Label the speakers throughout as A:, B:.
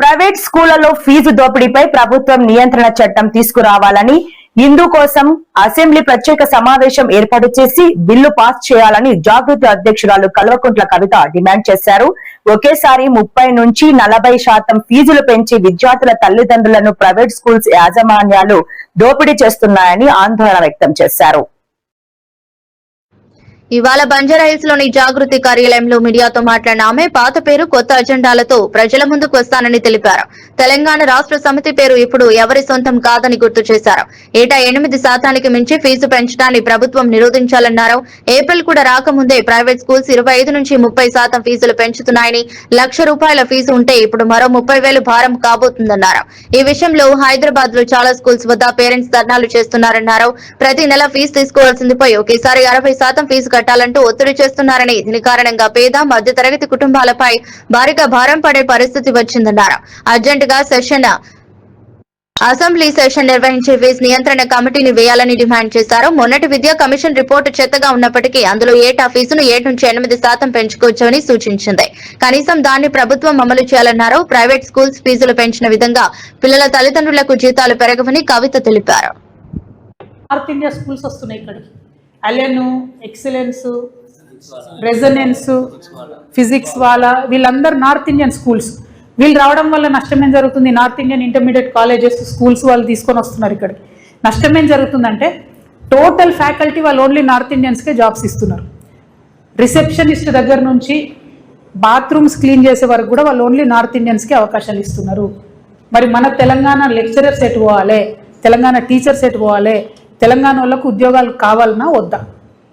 A: Private స్కూళ్లలో fee దోపిడీపై ప్రభుత్వం నియంత్రణ చట్టం తీసుకురావాలని ఇందుకోసం అసెంబ్లీ ప్రత్యేక సమావేశం ఏర్పాటు చేసి బిల్లు పాస్ చేయాలని జాగృతి అధ్యక్షురాలు కల్వకుంట్ల కవిత డిమాండ్ చేశారు. ఒకేసారి 30 నుంచి 40% ఫీజులు పెంచి విద్యార్థుల తల్లిదండ్రులను ప్రైవేట్ స్కూల్స్ యాజమాన్యాలు దోపిడీ చేస్తున్నాయని ఆందోళన వ్యక్తం చేశారు.
B: ఇవాళ బంజారాహిల్స్ లోని జాగృతి కార్యాలయంలో మీడియాతో మాట్లాడిన ఆమె పాత పేరు కొత్త అజెండాలతో ప్రజల ముందుకు వస్తానని తెలిపారు. తెలంగాణ రాష్ట్ర సమితి పేరు ఇప్పుడు ఎవరి సొంతం కాదని గుర్తు చేశారు. ఏటా 8% మించి ఫీజు పెంచడాన్ని ప్రభుత్వం నిరోధించాలన్నారు. ఏప్రిల్ కూడా రాకముందే ప్రైవేట్ స్కూల్స్ 25 నుంచి 30% ఫీజులు పెంచుతున్నాయని, ₹1,00,000 ఫీజు ఉంటే ఇప్పుడు మరో 30,000 భారం కాబోతుందన్నారు. ఈ విషయంలో హైదరాబాద్ లో చాలా స్కూల్స్ వద్ద పేరెంట్స్ ధర్నాలు చేస్తున్నారన్నారు. ప్రతి నెల ఫీజు తీసుకోవాల్సింది పోయి ఒకేసారి 60% ఫీజు కట్టాలంటూ ఒత్తిడి చేస్తున్నారని, దీని కారణంగా పేద మధ్యతరగతి కుటుంబాలపై భారీగా భారం పడే పరిస్థితి వచ్చిందన్నారు. అర్జెంటుగా అసెంబ్లీ సెషన్ నిర్వహించే ఫీజు నియంత్రణ కమిటీని వేయాలని డిమాండ్ చేశారు. మొన్నటి విద్యా కమిషన్ రిపోర్టు చెత్తగా ఉన్నప్పటికీ అందులో ఏటా ఫీజును 7 నుంచి 8% పెంచుకోవచ్చని సూచించింది. కనీసం దాన్ని ప్రభుత్వం అమలు చేయాలన్నారు. ప్రైవేట్ స్కూల్స్ ఫీజులు పెంచిన విధంగా పిల్లల తల్లిదండ్రులకు జీతాలు పెరగవని కవిత తెలిపారు.
C: నార్త్ ఇండియా స్కూల్స్ వస్తున్నాయి ఇక్కడికి. అలెను, ఎక్సలెన్స్, రెజనెన్స్, ఫిజిక్స్ వాళ్ళ వీళ్ళందరూ నార్త్ ఇండియన్ స్కూల్స్. వీళ్ళు రావడం వల్ల నష్టం ఏం జరుగుతుంది? North Indian intermediate colleges, schools వాళ్ళు తీసుకొని వస్తున్నారు ఇక్కడికి. నష్టం ఏం జరుగుతుందంటే టోటల్ ఫ్యాకల్టీ వాళ్ళు ఓన్లీ నార్త్ ఇండియన్స్కే జాబ్స్ ఇస్తున్నారు. రిసెప్షనిస్ట్ దగ్గర నుంచి బాత్రూమ్స్ క్లీన్ చేసే వరకు కూడా వాళ్ళు ఓన్లీ నార్త్ ఇండియన్స్కి అవకాశాలు ఇస్తున్నారు. మరి మన తెలంగాణ లెక్చరర్స్ ఎటు పోవాలి? తెలంగాణ టీచర్స్ ఎటు పోవాలి? తెలంగాణ వాళ్ళకు ఉద్యోగాలు కావాలన్నా వద్దా?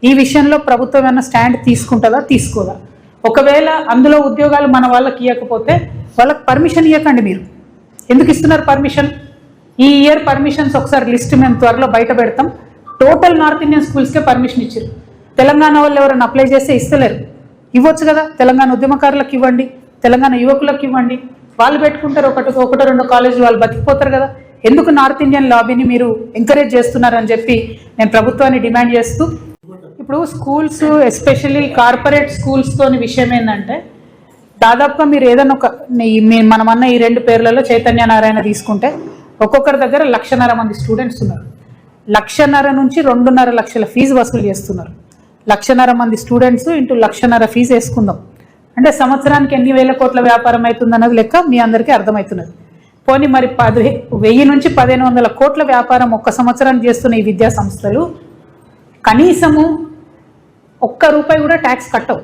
C: ఈ విషయంలో ప్రభుత్వం ఏమైనా స్టాండ్ తీసుకుంటుందా, తీసుకోదా? ఒకవేళ అందులో ఉద్యోగాలు మన వాళ్ళకి ఇవ్వకపోతే వాళ్ళకి పర్మిషన్ ఇవ్వకండి. మీరు ఎందుకు ఇస్తున్నారు పర్మిషన్? ఈ ఇయర్ పర్మిషన్స్ ఒకసారి లిస్ట్ మేము త్వరలో బయట పెడతాం. టోటల్ నార్త్ ఇండియన్ స్కూల్స్కే పర్మిషన్ ఇచ్చారు. తెలంగాణ వాళ్ళు ఎవరైనా అప్లై చేస్తే ఇస్తలేరు. ఇవ్వచ్చు కదా, తెలంగాణ ఉద్యమకారులకు ఇవ్వండి, తెలంగాణ యువకులకు ఇవ్వండి. వాళ్ళు పెట్టుకుంటారు ఒకటో 2 కాలేజీలు, వాళ్ళు బతికిపోతారు కదా. ఎందుకు నార్త్ ఇండియన్ లాబీని మీరు ఎంకరేజ్ చేస్తున్నారని చెప్పి నేను ప్రభుత్వాన్ని డిమాండ్ చేస్తూ, ఇప్పుడు స్కూల్స్ ఎస్పెషల్లీ కార్పొరేట్ స్కూల్స్తోని విషయం ఏంటంటే దాదాపుగా మీరు ఏదైనా ఒక మనమన్న ఈ 2 పేర్లలో చైతన్య నారాయణ తీసుకుంటే ఒక్కొక్కరి దగ్గర 1,00,000 మంది స్టూడెంట్స్ ఉన్నారు. 1,00,000 నుంచి 2.5 లక్షల ఫీజు వసూలు చేస్తున్నారు. 1,00,000 మంది స్టూడెంట్స్ ఇంటూ 1,00,000 ఫీజు వేసుకుందాం అంటే సంవత్సరానికి ఎన్ని వేల కోట్ల వ్యాపారం అవుతుంది అన్నది లెక్క మీ అందరికీ అర్థమవుతున్నది. పోనీ మరి 1000 నుంచి 1,500 కోట్ల వ్యాపారం ఒక్క సంవత్సరానికి చేస్తున్న ఈ విద్యా సంస్థలు కనీసము ₹1 కూడా ట్యాక్స్ కట్టవు.